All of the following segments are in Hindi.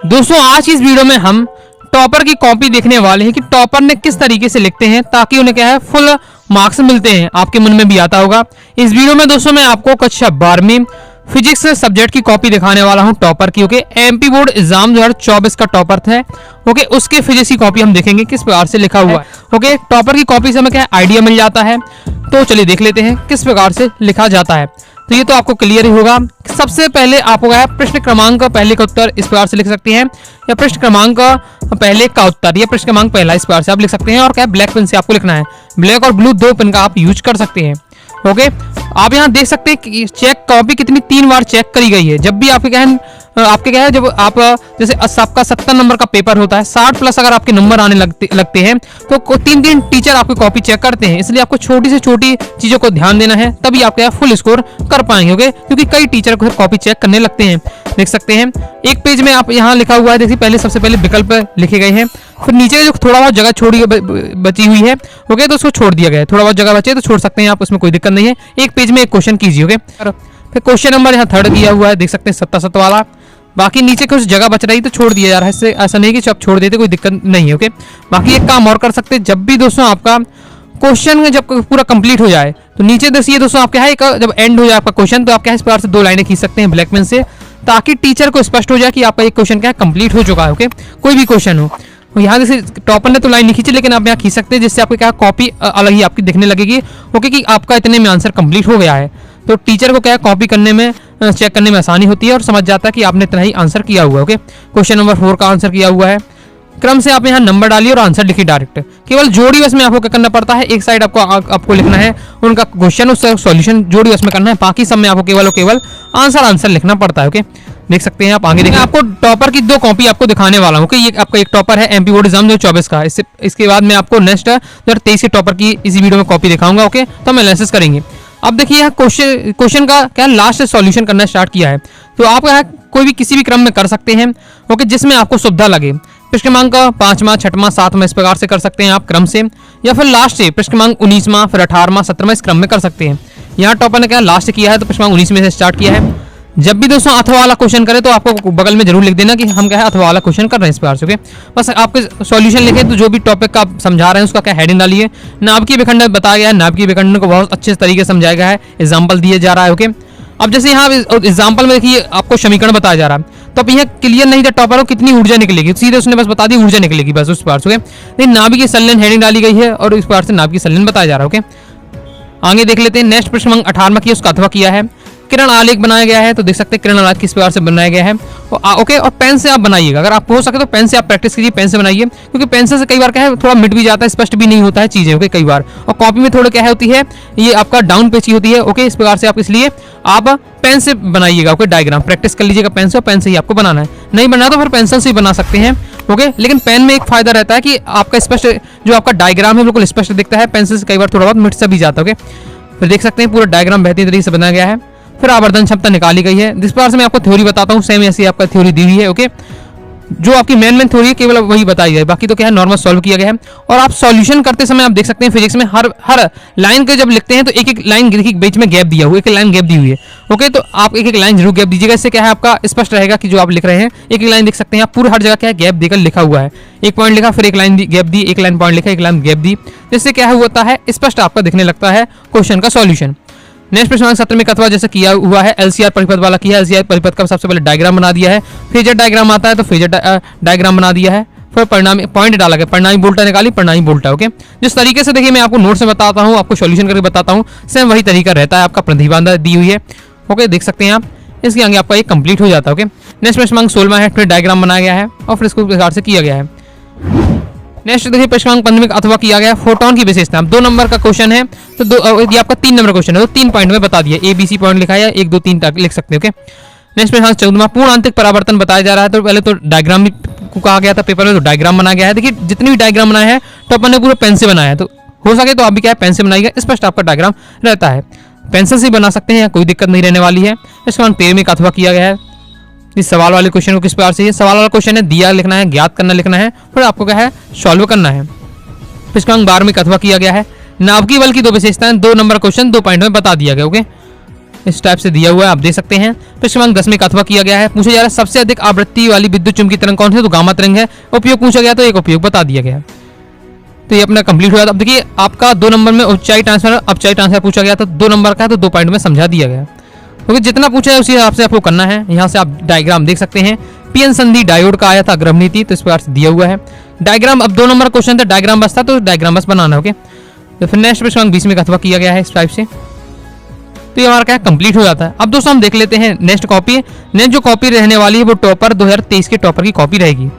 दोस्तों आज की इस वीडियो में हम टॉपर की कॉपी देखने वाले हैं कि टॉपर ने किस तरीके से लिखते हैं ताकि उन्हें क्या है फुल मार्क्स मिलते हैं। आपके मन में भी आता होगा। इस वीडियो में दोस्तों मैं आपको कक्षा 12वीं फिजिक्स सब्जेक्ट की कॉपी दिखाने वाला हूं टॉपर की। ओके, एमपी बोर्ड एग्जाम 2024 का टॉपर था। ओके, उसके फिजिक्स की कॉपी हम देखेंगे किस प्रकार से लिखा हुआ है। ओके, टॉपर की कॉपी से हमें क्या आइडिया मिल जाता है। तो चलिए देख लेते हैं किस प्रकार से लिखा जाता है। तो ये तो आपको क्लियर ही होगा। सबसे पहले आपको क्या है प्रश्न क्रमांक पहले का उत्तर इस प्रकार से लिख सकते हैं, या प्रश्न क्रमांक पहले का उत्तर या प्रश्न क्रमांक पहला इस प्रकार से आप लिख सकते हैं। और क्या है ब्लैक पेन से आपको लिखना है। ब्लैक और ब्लू दो पेन का आप यूज कर सकते हैं। ओके, आप यहाँ देख सकते हैं कि चेक कॉपी कितनी 3 बार चेक करी गई है। जब भी आपके क्या है जब आप जैसे आपका 70 नंबर का पेपर होता है, 60 प्लस अगर आपके नंबर आने लगते हैं तो 3 टीचर आपकी कॉपी चेक करते हैं। इसलिए आपको छोटी से छोटी चीजों को ध्यान देना है, तभी आप क्या फुल स्कोर कर पाएंगे। ओके, क्योंकि कई टीचर को कॉपी चेक करने लगते हैं। देख सकते हैं एक पेज में आप यहाँ लिखा हुआ है। देखिए पहले सबसे पहले विकल्प लिखे गए हैं, फिर नीचे जो थोड़ा बहुत जगह छोड़ी बची हुई है। ओके, तो उसको छोड़ दिया गया है। थोड़ा बहुत जगह बचे तो छोड़ सकते हैं आप, उसमें कोई दिक्कत नहीं है। एक पेज में एक क्वेश्चन कीजिए। ओके, फिर क्वेश्चन नंबर यहाँ 3 किया हुआ है, देख सकते हैं 77 वाला। बाकी नीचे कुछ जगह बच रही तो छोड़ दिया जा रहा है। इससे ऐसा नहीं कि आप छोड़ देते, कोई दिक्कत नहीं है। ओके, बाकी एक काम और कर सकते हैं। जब भी दोस्तों आपका क्वेश्चन जब पूरा कंप्लीट हो जाए तो नीचे देखिए दोस्तों आप क्या है जब एंड हो जाए आपका क्वेश्चन तो आप क्या है इस प्रकार से 2 लाइनें खींच सकते हैं ब्लैक पेन से, ताकि टीचर को स्पष्ट हो जाए कि आपका एक क्वेश्चन क्या है कंप्लीट हो चुका है। ओके, कोई भी क्वेश्चन हो। यहाँ जैसे टॉपर ने तो लाइन नहीं खींची, लेकिन आप यहाँ खींच सकते हैं, जिससे आपकी क्या कॉपी अलग ही आपकी दिखने लगेगी। ओके, कि आपका इतने में आंसर कंप्लीट हो गया है। तो टीचर को क्या है कॉपी करने में चेक करने में आसानी होती है और समझ जाता है कि आपने इतना ही आंसर किया हुआ है। ओके, क्वेश्चन नंबर 4 का आंसर किया हुआ है। क्रम से आप यहाँ नंबर डालिए और आंसर लिखिए डायरेक्ट। केवल जोड़ी बस में आपको क्या करना पड़ता है, एक साइड आपको लिखना है उनका क्वेश्चन, उसका सॉल्यूशन जोड़ी बस में करना है। बाकी सब में आपको केवल आंसर लिखना पड़ता है। ओके, देख सकते हैं आप आगे देखें। आपको टॉपर की 2 कॉपी आपको दिखाने वाला हूँ। ओके, ये आपका एक टॉपर है एमपी बोर्ड एग्जाम 2024 का। इसके बाद मैं आपको नेक्स्ट 2023 के टॉपर की इसी वीडियो में कॉपी दिखाऊंगा। ओके, तो हम एनालिसिस करेंगे। अब देखिए यहाँ क्वेश्चन का क्या लास्ट सॉल्यूशन करना स्टार्ट किया है। तो आप कोई भी किसी भी क्रम में कर सकते हैं। ओके, जिसमें आपको सुविधा लगे। प्रश्न क्रमांक 5वां 6वां 7वां इस प्रकार से कर सकते हैं आप क्रम से, या फिर लास्ट से प्रश्न क्रमांक 19वां फिर 18वां 17वां इस क्रम में कर सकते हैं। यहाँ टॉपर ने क्या लास्ट किया है तो प्रश्न क्रमांक 19 में से स्टार्ट किया है। जब भी दोस्तों अथवा वाला क्वेश्चन करें तो आपको बगल में जरूर लिख देना कि हम क्या है अथवा वाला क्वेश्चन कर रहे हैं इस प्रकार से। ओके, बस आपके सॉल्यूशन लिखे तो जो भी टॉपिक का आप समझा रहे हैं उसका क्या हेडिंग डालिए। नाभिकीय विखंडन बताया गया है, नाभिकीय विखंडन को बहुत अच्छे तरीके से समझाया गया है, एग्जाम्पल दिया जा रहा है। ओके, अब जैसे यहाँ एग्जाम्पल में देखिए आपको समीकरण बताया जा रहा है, तो अब यह क्लियर नहीं था टॉपर को कितनी ऊर्जा निकलेगी, सीधे उसने बस बता दी ऊर्जा निकलेगी बस उस प्रकार से। ओके, नाभिकीय संलयन हेडिंग डाली गई है और इस प्रकार से नाभिकीय संलयन बताया जा रहा है। ओके, आगे देख लेते हैं। नेक्स्ट प्रश्न 18वां की उसका अथवा किया है। किरण आलेख बनाया गया है, तो देख सकते हैं किरण आलेख किस प्रकार से बनाया गया है। ओके, और पेन से आप बनाइएगा। अगर आपको हो सके तो पेन से आप प्रैक्टिस कीजिए, पेन से बनाइए, क्योंकि पेंसिल से कई बार क्या है थोड़ा मिट भी जाता है, स्पष्ट भी नहीं होता है चीजें। ओके, कई बार और कॉपी में थोड़ा क्या है होती है ये आपका डाउन पेज की होती है। ओके, इस प्रकार से आप इसलिए आप पेन से बनाइएगा। ओके, डायग्राम प्रैक्टिस कर लीजिएगा पेन से, और पेन से ही आपको बनाना है। नहीं बना तो फिर पेंसिल से ही बना सकते हैं। ओके, लेकिन पेन में एक फायदा रहता है कि आपका स्पष्ट जो आपका डायग्राम है बिल्कुल स्पष्ट दिखता है। पेंसिल से कई बार थोड़ा बहुत मिट सा भी जाता है। ओके, फिर देख सकते हैं पूरा डायग्राम बेहतरीन तरीके से बनाया गया है। फिर आवर्धन क्षमता निकाली गई है। जिस प्रकार से मैं आपको थ्योरी बताता हूँ सेम ऐसी आपका थ्योरी दी हुई है। ओके, जो आपकी मेन थ्योरी है केवल वही बताई गई, बाकी तो क्या है नॉर्मल सॉल्व किया गया है। और आप सॉल्यूशन करते समय आप देख सकते हैं फिजिक्स में हर लाइन के जब लिखते हैं तो एक लाइन बीच में गैप दिया हुआ है, एक लाइन गैप दी हुई है। ओके, तो आप एक लाइन जरूर गैप दीजिएगा। इससे क्या है आपका स्पष्ट रहेगा कि जो आप लिख रहे हैं एक लाइन देख सकते हैं आप पूरा हर जगह क्या है गैप देकर लिखा हुआ है। एक पॉइंट लिखा फिर एक लाइन गैप दी, एक लाइन पॉइंट लिखा एक लाइन गैप दी, जिससे क्या होता है स्पष्ट आपका दिखने लगता है क्वेश्चन का सॉल्यूशन। नेक्स्ट प्रश्न 17 में अथवा जैसे किया हुआ है एलसीआर परिपथ वाला किया है। एलसीआर परिपथ का सबसे पहले डायग्राम बना दिया है। फेजर डायग्राम आता है तो फेजर डायग्राम बना दिया है। फिर परिणामी पॉइंट डाला गया, परिणामी वोल्टा निकाली, परिणामी वोल्टा। ओके, जिस तरीके से देखिए मैं आपको नोट्स में बताता हूँ, आपको सॉल्यूशन करके बताता हूँ, सेम वही तरीका रहता है। आपका प्रतिबंध दी हुई है। ओके, देख सकते हैं आप, इसके आगे आपका ये कंप्लीट हो जाता है। ओके, नेक्स्ट प्रश्न 16 है, फिर डायग्राम बनाया गया है और फिर इसको प्रकार से किया गया है। नेक्स्ट देखिए प्रश्न 15 में अथवा किया गया फोटोन की विशेषता। 2 नंबर का क्वेश्चन है, तो ये आपका 3 नंबर क्वेश्चन है, तो 3 पॉइंट में बता दिया, ABC पॉइंट लिखा है, 1 2 3 तक लिख सकते हो। ओके, नेक्स्ट प्रश्न 14 पूर्ण आंतरिक परावर्तन बताया जा रहा है। तो पहले तो डायग्राम भी कहा गया था पेपर में, तो डायग्राम बना गया है। देखिए जितने भी डायग्राम बनाए हैं तो अपन ने पूरे पेन से बनाया है, तो हो सके तो आप भी क्या है पेन से बनाइएगा, स्पष्ट आपका डायग्राम रहता है। पेंसिल से बना सकते हैं, कोई दिक्कत नहीं रहने वाली है। इसके बाद पेड़ में अथवा किया गया है। इस सवाल वाले क्वेश्चन को किस प्रकार से, सवाल वाला क्वेश्चन है दिया लिखना है, ज्ञात करना लिखना है, फिर आपको क्या है सॉल्व करना है। इसका 12 में अथवा किया गया है। नाभिकीय बल की 2 विशेषताएं, 2 नंबर क्वेश्चन 2 पॉइंट में बता दिया गया। ओके, इस टाइप से दिया हुआ है, आप देख सकते हैं। प्रश्न क्रमांक 10 में अथवा किया गया है, पूछा जा रहा है सबसे अधिक आवृत्ति वाली विद्युत चुंबकीय तरंग कौन सी है, तो गामा तरंग है। उपयोग पूछा गया तो एक उपयोग बता दिया गया। तो ये अपना कंप्लीट हुआ। अब देखिए आपका 2 नंबर में ऊंचाई ट्रांसफर अपचाई ट्रांसफर पूछा गया, तो 2 नंबर का है तो 2 पॉइंट में समझा दिया गया, क्योंकि जितना पूछा है उसी हिसाब से आपको करना है। यहाँ से आप डायग्राम देख सकते हैं, पीएन संधि डायोड का आया था अग्रम नीति, तो इस प्रकार से दिया हुआ है डायग्राम। अब 2 नंबर क्वेश्चन था, डायग्राम बस था, तो डायग्राम बस बनाना। ओके, तो फिर नेक्स्ट प्रश्न 20 में अथवा किया गया है इस टाइप से, तो ये हमारा क्या कंप्लीट हो जाता है। अब दोस्तों हम देख लेते हैं नेक्स्ट कॉपी। नेक्स्ट जो कॉपी रहने वाली है वो टॉपर 2023 के टॉपर की कॉपी रहेगी।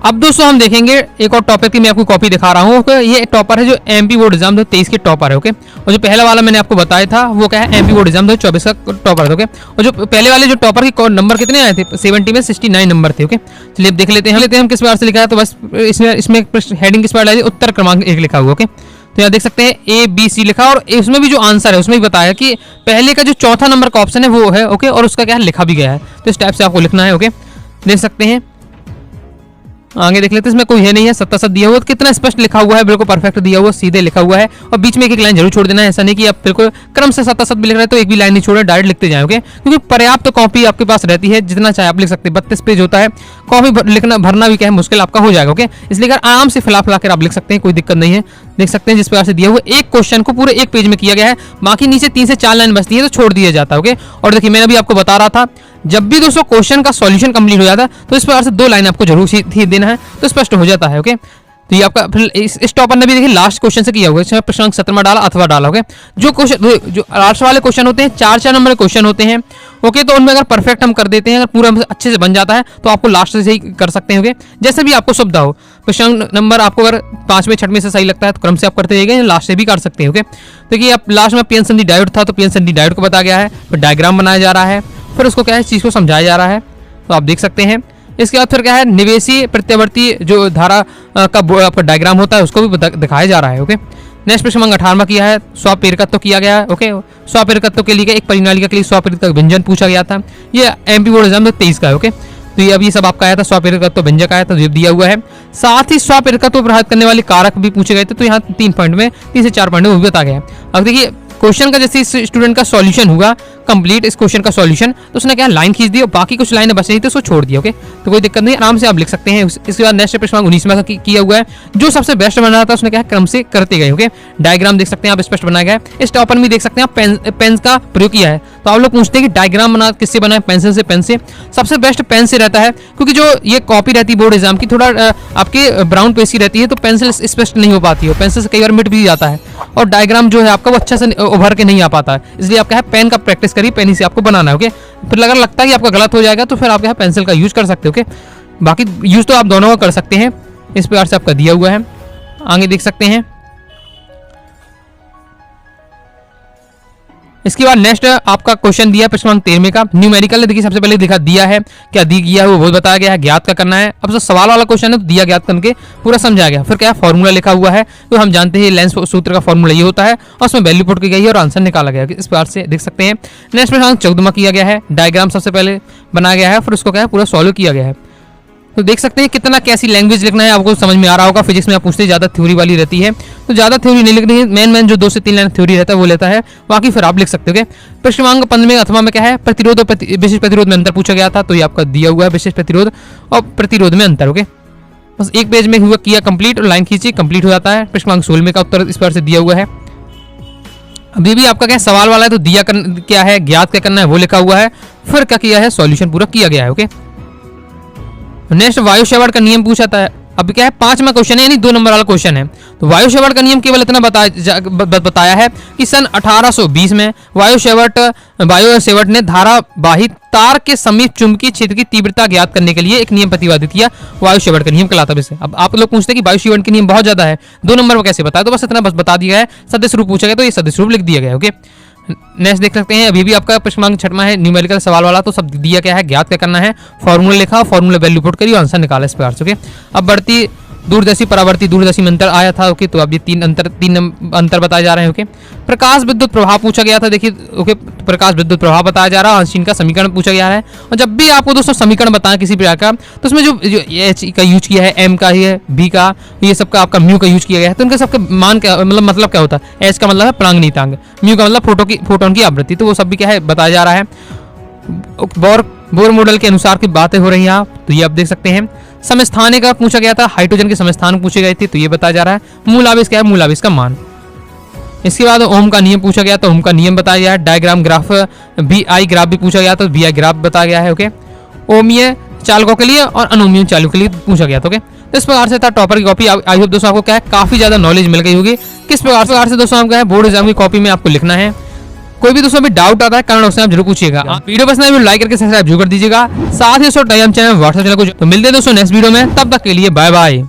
अब दोस्तों हम देखेंगे एक और टॉपर की मैं आपको कॉपी दिखा रहा हूँ। ये टॉपर है जो एमपी बोर्ड एग्जाम 2023 के टॉपर है। ओके, और जो पहला वाला मैंने आपको बताया था वो क्या है, एमपी बोर्ड एग्जाम 2024 का टॉपर है। ओके, और जो पहले वाले जो टॉपर की नंबर कितने आए थे, 70 में 69 नंबर थे। ओके, चलिए अब देख लेते हैं हम किस प्रकार से लिखा है। तो बस इसमें हेडिंग किस प्रकार उत्तर क्रमांक 1 लिखा हुआ। ओके, तो यहाँ देख सकते हैं ABC लिखा, और उसमें भी जो आंसर है उसमें भी बताया कि पहले का जो चौथा नंबर का ऑप्शन है वो है। ओके, और उसका क्या है लिखा भी गया है, तो इस टाइप से आपको लिखना है। ओके, देख सकते हैं आगे देख लेते हैं, इसमें कोई है नहीं है, सत्ता सत दिया हुआ, तो कितना स्पष्ट लिखा हुआ है, बिल्कुल परफेक्ट दिया हुआ, सीधे लिखा हुआ है। और बीच में एक लाइन जरूर छोड़ देना है, ऐसा नहीं कि आप बिल्कुल क्रम से सत्ता सत भी लिख रहे हैं तो एक भी लाइन नहीं छोड़े, डायरेक्ट लिखते जाए। ओके, क्योंकि पर्याप्त कॉपी आपके पास रहती है, जितना चाहे आप लिख सकते हैं। 32 पेज होता है, कॉपी लिखना भरना भी क्या है मुश्किल आपका हो जाएगा। ओके, इसलिए अगर आराम से फिला कर आप लिख सकते हैं, कोई दिक्कत नहीं है। देख सकते हैं जिस प्रकार से दिया हुआ एक क्वेश्चन को पूरे 1 पेज में किया गया है, बाकी नीचे 3 से 4 लाइन बचती है तो छोड़ दिया जाता है। ओके, और देखिए मैंने भी आपको बता रहा था, जब भी दोस्तों क्वेश्चन का सॉल्यूशन कंप्लीट हो जाता है तो इस प्रकार से 2 लाइन आपको जरूर देना है, तो स्पष्ट हो जाता है। ओके, तो ये आपका फिर इस टॉपर ने भी देखिए लास्ट क्वेश्चन से किया हुआ है, इसमें प्रश्न 17 में डाला अथवा डाला। ओके, जो क्वेश्चन जो लास्ट वाले क्वेश्चन होते हैं 4 नंबर के क्वेश्चन होते हैं। ओके, तो उनमें अगर परफेक्ट हम कर देते हैं, अगर पूरा अच्छे से बन जाता है तो आपको लास्ट से ही कर सकते हैं। ओके, जैसे भी आपको सुविधा हो, प्रश्न नंबर आपको अगर 5वें 6वें से सही लगता है तो क्रम से आप करते जाइए, लास्ट से भी कर सकते हैं। ओके, देखिए आप लास्ट में पीएन संधि डायोड था तो पीएन संधि डायोड को बताया गया है, फिर डायग्राम बनाया जा रहा है, फिर उसको क्या है चीज़ को समझाया जा रहा है, तो आप देख सकते हैं। इसके बाद फिर क्या है निवेशी प्रत्यावर्ती जो धारा का डायग्राम होता है उसको भी दिखाया जा रहा है। ओके, नेक्स्ट प्रश्न 18वां किया है, स्वप्रेरकत्व किया गया है। ओके, स्वप्रेरकत्व के लिए एक परिनालिका के लिए स्वप्रेरक व्यंजन पूछा गया था, ये एमपी बोर्ड एग्जाम 23 का है। ओके, तो ये अभी सब आपका आया था, स्वप्रेरकत्व व्यंजक आया था, तो दिया हुआ है। साथ ही स्वप्रेरकत्व प्रभावित करने वाले कारक भी पूछे गए थे, तो यहाँ 3 पॉइंट में 3 से 4 पॉइंट में वो भी बताया गया है। अब देखिए क्वेश्चन का जैसे इस स्टूडेंट का सॉल्यूशन हुआ कंप्लीट, इस क्वेश्चन का सॉल्यूशन, तो उसने क्या लाइन खींच दी और बाकी कुछ लाइनें बच रही थी उसको छोड़ दिया। ओके, तो कोई दिक्कत नहीं, आराम से आप लिख सकते हैं। इसके बाद नेक्स्ट प्रश्न 19वां का किया हुआ है, जो सबसे बेस्ट बना रहा था उसने क्या क्रम से करते गए। ओके, डायग्राम देख सकते हैं आप स्पष्ट बनाया गया है। इस टॉपर में देख सकते हैं आप पेन का प्रयोग किया है, तो आप लोग पूछते हैं कि डायग्राम बना किससे बना है, पेंसिल से, पेन से। सबसे बेस्ट पेन से रहता है, क्योंकि जो ये कॉपी रहती है बोर्ड एग्जाम की थोड़ा आपके ब्राउन पेज की रहती है, तो पेंसिल स्पष्ट नहीं हो पाती है, पेंसिल से कई बार मिट भी जाता है, और डायग्राम जो है आपका वो अच्छा से उभर के नहीं आ पाता है। इसलिए आप क्या है पेन का प्रैक्टिस करिए, पेन ही से आपको बनाना है। ओके, फिर अगर लगता है कि आपका गलत हो जाएगा तो फिर आप क्या है पेंसिल का यूज कर सकते हो। ओके, बाकी यूज तो आप दोनों का कर सकते हैं, इस प्रकार से आपका दिया हुआ है। आगे देख सकते हैं, इसके बाद नेक्स्ट आपका क्वेश्चन दिया है प्रश्न 13 का न्यूमेरिकल। देखिए सबसे पहले दिया है क्या दी गया है वो बताया गया है, ज्ञात का करना है। अब जो सवाल वाला क्वेश्चन है तो दिया ज्ञात करके पूरा समझाया गया। फिर क्या फॉर्मूला लिखा हुआ है, तो हम जानते हैं लेंस सूत्र का फॉर्मूला ये होता है, और उसमें वैल्यू पुट की गई है और आंसर निकाला गया है, इस प्रकार से देख सकते हैं। नेक्स्ट प्रश्न 14वां किया गया है, डायग्राम सबसे पहले बनाया गया है, फिर उसको क्या है पूरा सॉल्व किया गया है। तो देख सकते हैं कितना कैसी लैंग्वेज लिखना है आपको समझ में आ रहा होगा। फिजिक्स में आप पूछते ज़्यादा थ्योरी वाली रहती है, तो ज़्यादा थ्योरी नहीं लिखनी है, मेन जो 2 से 3 लाइन थ्योरी रहता है वो लेता है, बाकी फिर आप लिख सकते हो। प्रश्न क्रमांक 15 अथवा में क्या है प्रतिरोध और विशेष प्रतिरोध में अंतर पूछा गया था, तो ये आपका दिया हुआ है विशेष प्रतिरोध और प्रतिरोध में अंतर। ओके, बस 1 पेज में हुआ किया कंप्लीट और लाइन खींची कंप्लीट हो जाता है। प्रश्न क्रमांक 16 का उत्तर इस पर से दिया हुआ है। अभी भी आपका क्या सवाल वाला है, तो दिया क्या है ज्ञात क्या करना है वो लिखा हुआ है, फिर क्या किया है सॉल्यूशन पूरा किया गया है। ओके, नेक्स्ट वायु शैवाड़ का नियम पूछा था। अब क्या है 5वां क्वेश्चन है, यानी 2 नंबर वाला क्वेश्चन है। तो वायु शैवाड़ का नियम केवल इतना बताया है कि सन 1820 में वायु शैवाड़ ने धारावाही तार के समीप चुंबकीय क्षेत्र की तीव्रता ज्ञात करने के लिए एक नियम प्रतिपादित किया, वायु शैवाड़ का नियम कहलाता है। अब आप लोग पूछते हैं कि वायु शैवाड़ के नियम बहुत ज्यादा है, 2 नंबर को कैसे बताया, तो बस इतना बता दिया है। सदस्य रूप पूछा गया तो ये सदस्य रूप लिख दिया गया। ओके, नेक्स्ट देख सकते हैं, अभी भी आपका प्रश्न क्रमांक 6वां है न्यूमेरिकल सवाल वाला, तो सब दिया क्या है ज्ञात क्या करना है, फॉर्मूला लिखा, फॉर्मूला वैल्यू पुट करिए, आंसर निकाला इस प्रकार से। ओके, अब बढ़ती दूरदर्शी परावर्ती दूरदर्शी में अंतर आया था। ओके, तो अब ये तीन अंतर बताए जा रहे हैं। ओके, प्रकाश विद्युत प्रभाव पूछा गया था। देखिए ओके, प्रकाश विद्युत प्रभाव बताया जा रहा है। आइंस्टीन का समीकरण पूछा गया है। और जब भी आपको दोस्तों समीकरण बताएं किसी प्रकार का, तो उसमें जो एच का यूज किया है, एम का है, बी का, ये सब का आपका म्यू का यूज किया गया है, तो उनके सबके मान क्या मतलब क्या होता है। एच का मतलब है परांगनीतांक, म्यू का मतलब फोटोन की आवृत्ति, तो वो सब भी क्या है बताया जा रहा है। बोर मॉडल के अनुसार की बातें हो रही हैं आप, तो ये आप देख सकते हैं। समस्थानिक का पूछा गया था, हाइड्रोजन के समस्थान पूछे गए थे, तो ये बताया जा रहा है। मूल आवेश क्या है, मूल आवेश का मान। इसके बाद ओम का नियम पूछा गया, तो ओम का नियम बताया गया है। डायग्राम ग्राफ VI ग्राफ भी पूछा गया, तो VI ग्राफ बताया गया है। ओके, ओमीय चालकों के लिए और अनोमीय चालकों के लिए पूछा गया था। ओके, तो इस प्रकार से था टॉपर की कॉपी। आई होप दोस्तों आपको क्या है काफी ज्यादा नॉलेज मिल गई होगी किस प्रकार से दोस्तों आपका है बोर्ड एग्जाम की कॉपी में आपको लिखना है। कोई भी दोस्तों अभी डाउट आता है कमेंट बॉक्स में आप जरूर पूछिएगा। वीडियो पसंद आए लाइक करके सब्सक्राइब जरूर कर दीजिएगा। साथ ही दोस्तों टाइम चैनल व्हाट्सएप चैनल को तो मिलते हैं दोस्तों नेक्स्ट वीडियो में, तब तक के लिए बाय बाय।